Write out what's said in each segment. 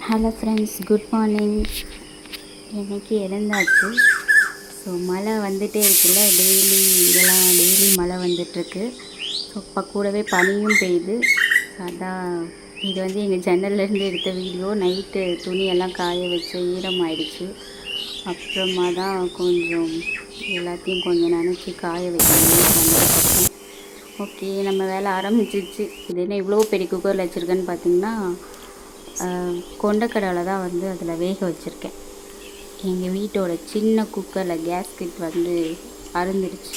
Hello friends, good morning. இன்றைக்கி எழுந்தாச்சு. So மழை வந்துகிட்டே இருக்குல்ல, டெய்லி மழை வந்துட்டுருக்கு. ஸோ இப்போ கூடவே பனியும் பெய்யுது. அதான் இது வந்து எங்கள் ஜன்னல்லேருந்து எடுத்த வீடியோ. நைட்டு துணியெல்லாம் காய வச்சு ஈரமாயிடுச்சு. அப்புறமா தான் எல்லாத்தையும் கொஞ்சம் நினச்சி காய வைக்கணும்னு வந்ததுக்கப்புறம் ஓகே நம்ம வேலை ஆரம்பிச்சிச்சு. இது என்ன இவ்வளோ பெரிய குக்கரில் வச்சுருக்கேன்னு பார்த்தீங்கன்னா, கொண்டக்கடலை தான் வந்து அதில் வேக வச்சுருக்கேன். எங்கள் வீட்டோட சின்ன குக்கரில் கேஸ்கெட் வந்து அருந்துடுச்சு.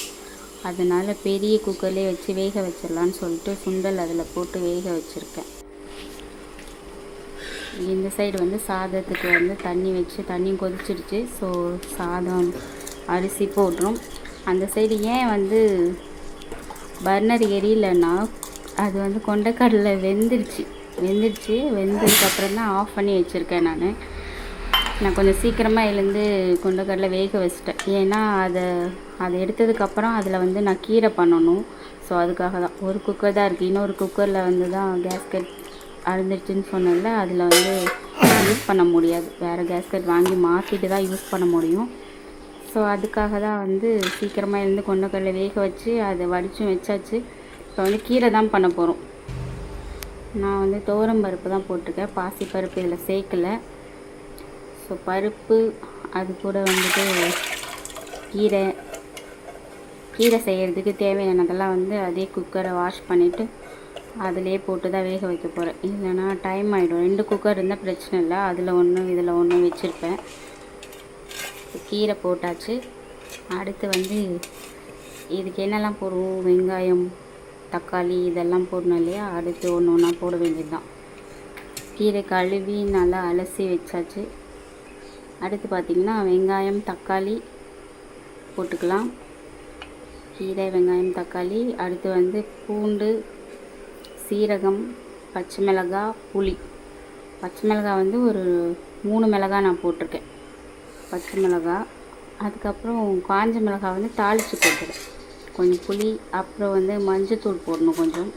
அதனால் பெரிய குக்கர்லேயே வச்சு வேக வச்சிடலான்னு சொல்லிட்டு சுண்டல் அதில் போட்டு வேக வச்சுருக்கேன். இந்த சைடு வந்து சாதத்துக்கு வந்து தண்ணி கொதிச்சிடுச்சு. ஸோ சாதம் அரிசி போட்டுரும். அந்த சைடு ஏன் வந்து பர்னர் எரியலைன்னா, அது வந்து கொண்டக்கடலை வெந்ததுக்கப்புறம் தான் ஆஃப் பண்ணி வச்சுருக்கேன். நான் கொஞ்சம் சீக்கிரமாக எழுந்து கொண்டக்கடலை வேக வச்சிட்டேன். ஏன்னா அதை எடுத்ததுக்கப்புறம் அதில் வந்து நான் கீரை பண்ணணும். ஸோ அதுக்காக தான். ஒரு குக்கர் தான் இருக்குது. இன்னொரு குக்கரில் வந்து தான் கேஸ்கெட் அழுந்துருச்சுன்னு சொன்னதில்ல, அதில் வந்து யூஸ் பண்ண முடியாது. வேறு கேஸ்கெட் வாங்கி மாற்றிட்டு தான் யூஸ் பண்ண முடியும். ஸோ அதுக்காக தான் வந்து சீக்கிரமாக எழுந்து கொண்டக்கடலை வேக வச்சு அதை வடிச்சும் வச்சாச்சு. இப்போ வந்து கீரை தான் பண்ண போகிறோம். நான் வந்து துவரம் பருப்பு தான் போட்டிருக்கேன். பாசி பருப்பு இதில் சேர்க்கலை. ஸோ பருப்பு அது கூட வந்துட்டு கீரை செய்கிறதுக்கு தேவையானதெல்லாம் வந்து அதே குக்கரை வாஷ் பண்ணிவிட்டு அதிலே போட்டு தான் வேக வைக்க போகிறேன். இல்லைனா டைம் ஆகிடும். 2 குக்கர் இருந்தால் பிரச்சனை இல்லை. அதில் ஒன்று இதில் ஒன்று வச்சுருப்பேன். கீரை போட்டாச்சு. அடுத்து வந்து இதுக்கு என்னெல்லாம் போடுவோம், வெங்காயம், தக்காளி இதெல்லாம் போடணும் இல்லையா. அடுத்து ஒன்று ஒன்றா போட வேண்டியது தான். கீரை கழுவி நல்லா அலசி வச்சாச்சு. அடுத்து பார்த்திங்கன்னா வெங்காயம் தக்காளி போட்டுக்கலாம். கீரை, வெங்காயம், தக்காளி. அடுத்து வந்து பூண்டு, சீரகம், பச்சை மிளகாய், புளி. பச்சை மிளகாய் வந்து ஒரு 3 மிளகாய் நான் போட்டிருக்கேன். பச்சை மிளகாய், அதுக்கப்புறம் காஞ்ச மிளகாய் வந்து தாளித்து போட்டுருக்கேன். கொஞ்சம் புளி, அப்புறம் வந்து மஞ்சத்தூள் போடணும், கொஞ்சம்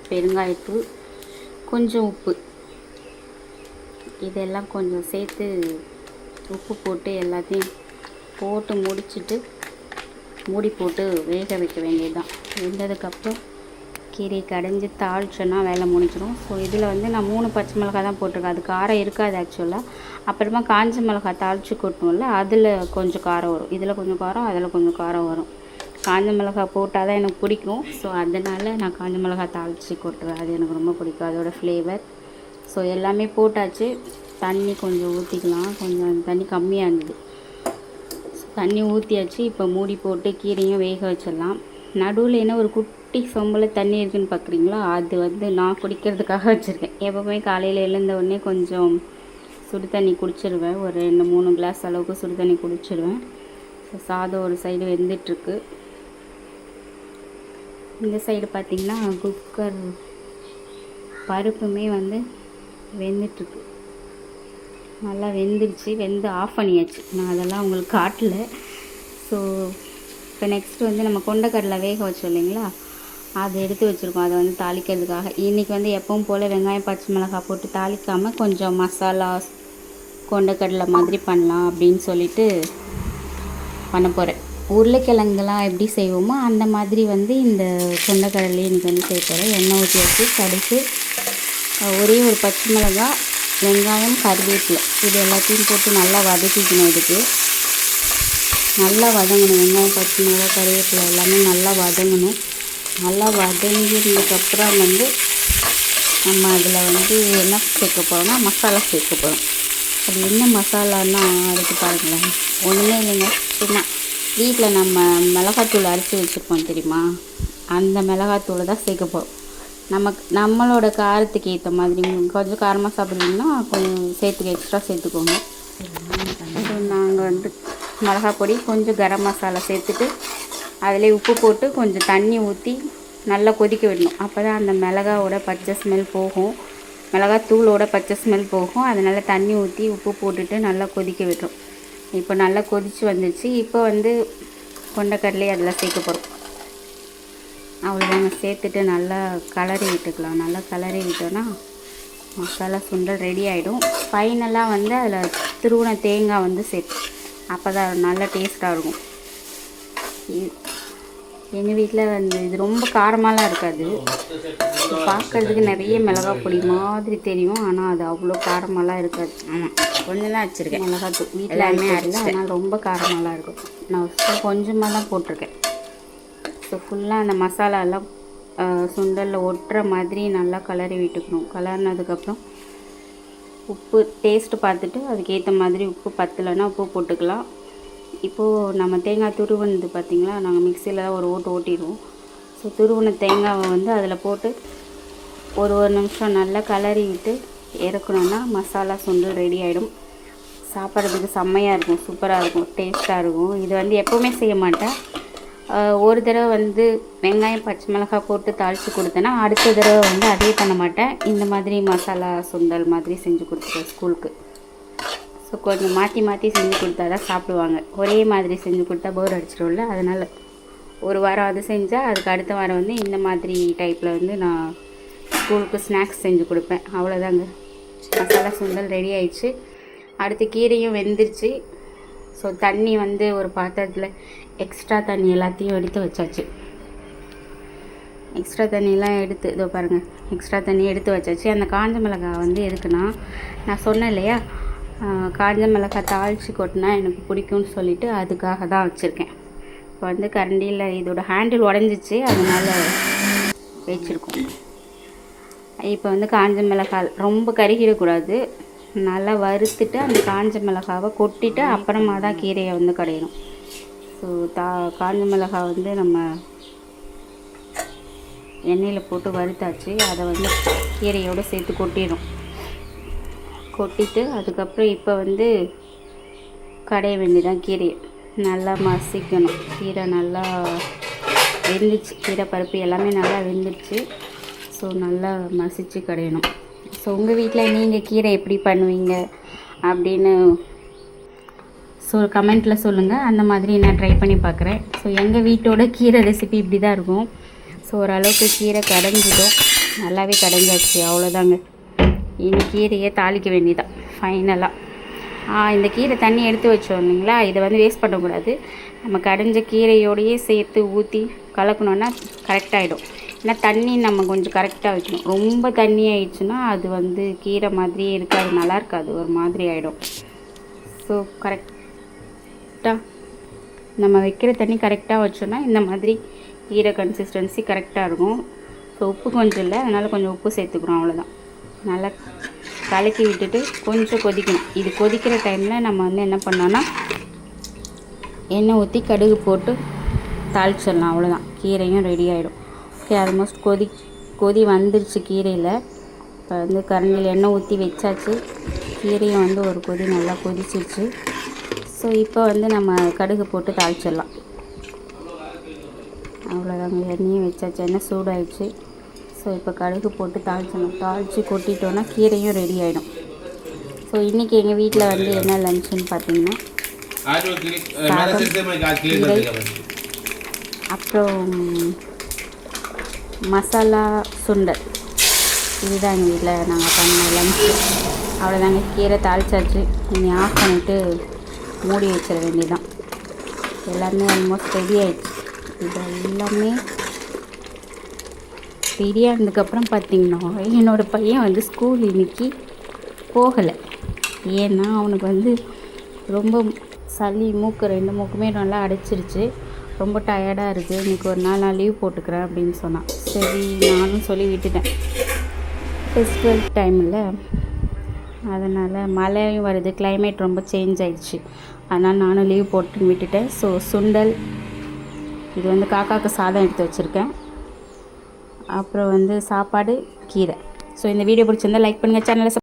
பெருங்காயத்தூள், கொஞ்சம் உப்பு. இதெல்லாம் கொஞ்சம் சேர்த்து உப்பு போட்டு எல்லாத்தையும் போட்டு முடிச்சுட்டு மூடி போட்டு வேக வைக்க வேண்டியது தான். வெந்ததுக்கப்புறம் கீரையை கடைஞ்சி தாளிச்சோன்னா வேலை முடிஞ்சிடும். ஸோ இதில் வந்து நான் 3 பச்சை மிளகாய் தான் போட்டிருக்கேன். அது காரம் இருக்காது ஆக்சுவலாக. அப்புறமா காஞ்ச மிளகாய் தாளித்து கொட்டணும்ல, அதில் கொஞ்சம் காரம் வரும். இதில் கொஞ்சம் காரம், அதில் கொஞ்சம் காரம் வரும். காஞ்ச மிளகாய் போட்டால் தான் எனக்கு பிடிக்கும். ஸோ அதனால் நான் காஞ்ச மிளகாய் தாளித்து கொட்டுவேன். அது எனக்கு ரொம்ப பிடிக்கும், அதோடய ஃப்ளேவர். ஸோ எல்லாமே போட்டாச்சு. தண்ணி கொஞ்சம் ஊற்றிக்கலாம். கொஞ்சம் தண்ணி கம்மியாக இருந்தது. தண்ணி ஊற்றியாச்சு. இப்போ மூடி போட்டு கீரையும் வேக வச்சிடலாம். நடுவில் என்ன ஒரு குட்டி சொம்பில் தண்ணி இருக்குதுன்னு பார்க்குறீங்களா, அது வந்து நான் குடிக்கிறதுக்காக வச்சுருக்கேன். எப்போவுமே காலையில் எழுந்த உடனே கொஞ்சம் சுடு தண்ணி குடிச்சிடுவேன். ஒரு 2-3 கிளாஸ் அளவுக்கு சுடு தண்ணி குடிச்சிடுவேன். ஸோ சாதம் ஒரு சைடு வெந்துட்டுருக்கு. இந்த சைடு பார்த்திங்கன்னா குக்கர் பருப்புமே வந்து வெந்துட்டுருக்கு. நல்லா வெந்துருச்சு. வெந்து ஆஃப் பண்ணியாச்சு. நான் அதெல்லாம் உங்களுக்கு காட்டல. ஸோ இப்போ நெக்ஸ்ட்டு வந்து நம்ம கொண்டக்கடலை வேக வச்சோம் இல்லைங்களா, அதை எடுத்து வச்சுருக்கோம். அதை வந்து தாளிக்கிறதுக்காக இன்றைக்கி வந்து எப்பவும் போல் வெங்காயம், பச்சை மிளகாய் போட்டு தாளிக்காமல் கொஞ்சம் மசாலா கொண்டக்கடலை மாதிரி பண்ணலாம் அப்படின்னு சொல்லிட்டு பண்ண போகிறேன். உருளைக்கிழங்குலாம் எப்படி செய்வோமோ அந்த மாதிரி வந்து இந்த கொண்டக்கடலையும் இன்றைக்கி வந்து செய்ய போகிறேன். எண்ணெய் ஊற்றி வச்சு கடுகு, ஒரே ஒரு பச்சை மிளகாய், வெங்காயம், கருவேப்பிலை இது எல்லாத்தையும் போட்டு நல்லா வதக்கிக்கணும். இதுக்கு நல்லா வதங்கணும். வெங்காயம், பச்சை மிளகாய், கருவேப்பிலை எல்லாமே நல்லா வதங்கணும். நல்லா வதங்கினதுக்கப்புறம் வந்து நம்ம அதில் வந்து என்ன சேர்க்க போகிறோம்னா மசாலா சேர்க்க போகிறோம். அது என்ன மசாலான்னா அதுக்கு பாருங்களேன், ஒன்றுமே இல்லைங்க. சும்மா வீட்டில் நம்ம மிளகாத்தூள் அரைச்சி வச்சுருப்போம் தெரியுமா, அந்த மிளகாத்தூளை தான் சேர்க்க போகிறோம். நம்மளோட காரத்துக்கு ஏற்ற மாதிரி கொஞ்சம் காரமாக சாப்பிட்றீங்கன்னா கொஞ்சம் எக்ஸ்ட்ரா சேர்த்துக்கோங்க. நாங்கள் வந்து மிளகாய் பொடி, கொஞ்சம் கரம் மசாலா சேர்த்துட்டு அதிலே உப்பு போட்டு கொஞ்சம் தண்ணி ஊற்றி நல்லா கொதிக்க விடணும். அப்போ தான் அந்த மிளகாவோட பச்சை ஸ்மெல் போகும், மிளகாத்தூளோட பச்சை ஸ்மெல் போகும். அதனால் தண்ணி ஊற்றி உப்பு போட்டுட்டு நல்லா கொதிக்க விட்டுரும். இப்போ நல்லா கொதித்து வந்துடுச்சு. இப்போ வந்து கொண்டக்கடலையை அதில் சேர்க்க போகிறோம். அவ்வளோதாங்க. சேர்த்துட்டு நல்லா கலரி விட்டுக்கலாம். நல்லா கலரி விட்டோன்னா மசாலா சுண்டல் ரெடி ஆகிடும். ஃபைனலாக வந்து அதில் துருவின தேங்காய் வந்து சேர்த்து, அப்போ தான் நல்ல டேஸ்ட்டாக இருக்கும். எங்கள் வீட்டில் வந்து இது ரொம்ப காரமாலாம் இருக்காது. பார்க்குறதுக்கு நிறைய மிளகாய் பொடி மாதிரி தெரியும், ஆனால் அது அவ்வளோ காரமாலாம் இருக்காது. ஆமாம், கொஞ்சம் தான் வச்சுருக்கேன். மிளகாத்தூள் வீட்டில் அரைச்சதில்ல, அதனால் ரொம்ப காரமாலாம் இருக்கும். நான் கொஞ்சமாக தான் போட்டிருக்கேன். ஸோ ஃபுல்லாக அந்த மசாலாலாம் சுண்டலில் ஒட்டுற மாதிரி நல்லா கிளறி விட்டுக்கணும். கிளறினதுக்கப்புறம் உப்பு டேஸ்ட்டு பார்த்துட்டு அதுக்கேற்ற மாதிரி உப்பு பத்தலைன்னா உப்பு போட்டுக்கலாம். இப்போது நம்ம தேங்காய் துருவனது பார்த்திங்களா, நாங்கள் மிக்சியில் தான் ஒரு ஓட்டிடுவோம். ஸோ துருவன தேங்காவை வந்து அதில் போட்டு ஒரு நிமிஷம் நல்லா கிளறி விட்டு இறக்கணுன்னா மசாலா சுண்டல் ரெடி ஆகிடும். சாப்பிட்றதுக்கு செம்மையாக இருக்கும், சூப்பராக இருக்கும், டேஸ்ட்டாக இருக்கும். இது வந்து எப்போவுமே செய்ய மாட்டேன். ஒரு தடவை வந்து வெங்காயம் பச்சை மிளகாய் போட்டு தாளித்து கொடுத்தேன்னா அடுத்த தடவை வந்து அதே பண்ண மாட்டேன். இந்த மாதிரி மசாலா சுண்டல் மாதிரி செஞ்சு கொடுத்துருவேன் ஸ்கூலுக்கு. ஸோ கொஞ்சம் மாற்றி மாற்றி செஞ்சு கொடுத்தா தான் சாப்பிடுவாங்க. ஒரே மாதிரி செஞ்சு கொடுத்தா போர் அடிச்சிடும்ல. அதனால் ஒரு வாரம் அது செஞ்சால் அதுக்கு அடுத்த வாரம் வந்து இந்த மாதிரி டைப்பில் வந்து நான் ஸ்கூலுக்கு ஸ்நாக்ஸ் செஞ்சு கொடுப்பேன். அவ்வளோதாங்க, மசாலா சுண்டல் ரெடி ஆயிடுச்சு. அடுத்து கீரையும் வெந்துருச்சு. ஸோ தண்ணி வந்து ஒரு பாத்திரத்தில் எக்ஸ்ட்ரா தண்ணி எல்லாத்தையும் எடுத்து வச்சாச்சு. எக்ஸ்ட்ரா தண்ணியெலாம் எடுத்து இதோ பாருங்கள், எக்ஸ்ட்ரா தண்ணி எடுத்து வச்சாச்சு. அந்த காஞ்ச மிளகாய் வந்து எதுக்குன்னா, நான் சொன்னேன் இல்லையா, காஞ்ச மிளகாய் தாளித்து கொட்டினா எனக்கு பிடிக்கும்னு சொல்லிவிட்டு அதுக்காக தான் வச்சுருக்கேன். இப்போ வந்து கரண்டியில் இதோட ஹேண்டில் உடஞ்சிச்சு, அதனால் வச்சுருக்கோம். இப்போ வந்து காஞ்ச மிளகாய் ரொம்ப கருகிடக்கூடாது, நல்லா வறுத்துட்டு அந்த காஞ்ச மிளகாவை கொட்டிட்டு அப்புறமா தான் கீரையை வந்து கடையணும். ஸோ காஞ்ச மிளகாய் வந்து நம்ம எண்ணெயில் போட்டு வறுத்தாச்சு. அதை வந்து கீரையோடு சேர்த்து கொட்டிட்டு அதுக்கப்புறம் இப்போ வந்து கடைய வேண்டியதான். கீரையை நல்லா மசிக்கணும். கீரை நல்லா வெந்துச்சு, கீரை பருப்பு எல்லாமே நல்லா வெந்துடுச்சு. ஸோ நல்லா மசித்து கடையணும். ஸோ உங்கள் வீட்டில் நீங்கள் கீரை எப்படி பண்ணுவீங்க அப்படின்னு கமெண்ட்டில் சொல்லுங்கள். அந்த மாதிரி நான் ட்ரை பண்ணி பார்க்குறேன். ஸோ எங்கள் வீட்டோட கீரை ரெசிபி இப்படி தான் இருக்கும். ஸோ ஓரளவுக்கு கீரை கடைஞ்சிட்டோம், நல்லாவே கடைஞ்சாச்சு. அவ்வளோதாங்க, இனி கீரையை தாளிக்க வேண்டியதான் ஃபைனலாக. இந்த கீரை தண்ணி எடுத்து வச்சோம் இல்லைங்களா, இதை வந்து வேஸ்ட் பண்ணக்கூடாது. நம்ம கடைஞ்ச கீரையோடையே சேர்த்து ஊற்றி கலக்கணுன்னா கரெக்டாகிடும். ஏன்னா தண்ணி நம்ம கொஞ்சம் கரெக்டாக வைக்கணும். ரொம்ப தண்ணி ஆயிடுச்சுன்னா அது வந்து கீரை மாதிரியே இருக்காது, நல்லா இருக்காது, ஒரு மாதிரி ஆகிடும். ஸோ கரெக்டாக நம்ம வைக்கிற தண்ணி கரெக்டாக வச்சோன்னா இந்த மாதிரி கீரை கன்சிஸ்டன்சி கரெக்டாக இருக்கும். ஸோ உப்பு கொஞ்சம் இல்லை, அதனால் கொஞ்சம் உப்பு சேர்த்துக்கிறோம், அவ்வளோதான். நல்லா கலக்கி விட்டுட்டு கொஞ்சம் கொதிக்கணும். இது கொதிக்கிற டைமில் நம்ம வந்து என்ன பண்ணோன்னா எண்ணெய் ஊற்றி கடுகு போட்டு தாளிச்சிடலாம், அவ்வளோதான். கீரையும் ரெடி ஆகிடும். ஓகே, ஆல்மோஸ்ட் கொதி வந்துருச்சு கீரையில். இப்போ வந்து கரண்டியில் எண்ணெய் ஊற்றி வச்சாச்சு. கீரையும் வந்து ஒரு கொதி நல்லா கொதிச்சிருச்சு. ஸோ இப்போ வந்து நம்ம கடுகு போட்டு தாளிச்சிடலாம், அவ்வளோதாங்க. எண்ணெயும் வச்சாச்சு, எண்ணெய் சூடாயிடுச்சு. ஸோ இப்போ கடுகு போட்டு தாளிச்சிடணும். தாளித்து கொட்டிட்டோன்னா கீரையும் ரெடி ஆகிடும். ஸோ இன்றைக்கி எங்கள் வீட்டில் வந்து என்ன லஞ்சுன்னு பார்த்தீங்கன்னா கீரை, அப்புறம் மசாலா சுண்டல். இதுதான் எங்கள் வீட்டில் நாங்கள் பண்ண லஞ்சு. அவ்வளோதாங்க, கீரை தாளிச்சாச்சு. இனி ஆஃப் பண்ணிவிட்டு மூடி வச்சிட வேண்டியதுதான். எல்லாமே ஆல்மோஸ்ட் ரெடி ஆகிடுச்சு. இது எல்லாமே ரெடி ஆனதுக்கப்புறம் பார்த்திங்கன்னா என்னோடய பையன் வந்து ஸ்கூல் இன்றைக்கி போகலை. ஏன்னா அவனுக்கு வந்து ரொம்ப சளி, ரெண்டு மூக்குமே நல்லா அடைச்சிருச்சு. ரொம்ப டயர்டாக இருக்குது, இன்றைக்கி ஒரு நாள் நான் லீவ் போட்டுக்கிறேன் அப்படின்னு சொன்னான். சரி, நானும் சொல்லி விட்டுட்டேன். ஃபெஸ்டிவல் டைமில் அதனால் மழையும் வருது, கிளைமேட் ரொம்ப சேஞ்ச் ஆகிடுச்சு, அதனால் நானும் லீவ் போட்டு விட்டுட்டேன். ஸோ சுண்டல், இது வந்து காக்காவுக்கு சாதம் எடுத்து வச்சுருக்கேன். அப்புறம் வந்து சாப்பாடு, கீரை. ஸோ இந்த வீடியோ பிடிச்சிருந்தால் லைக் பண்ணுங்கள், சேனலை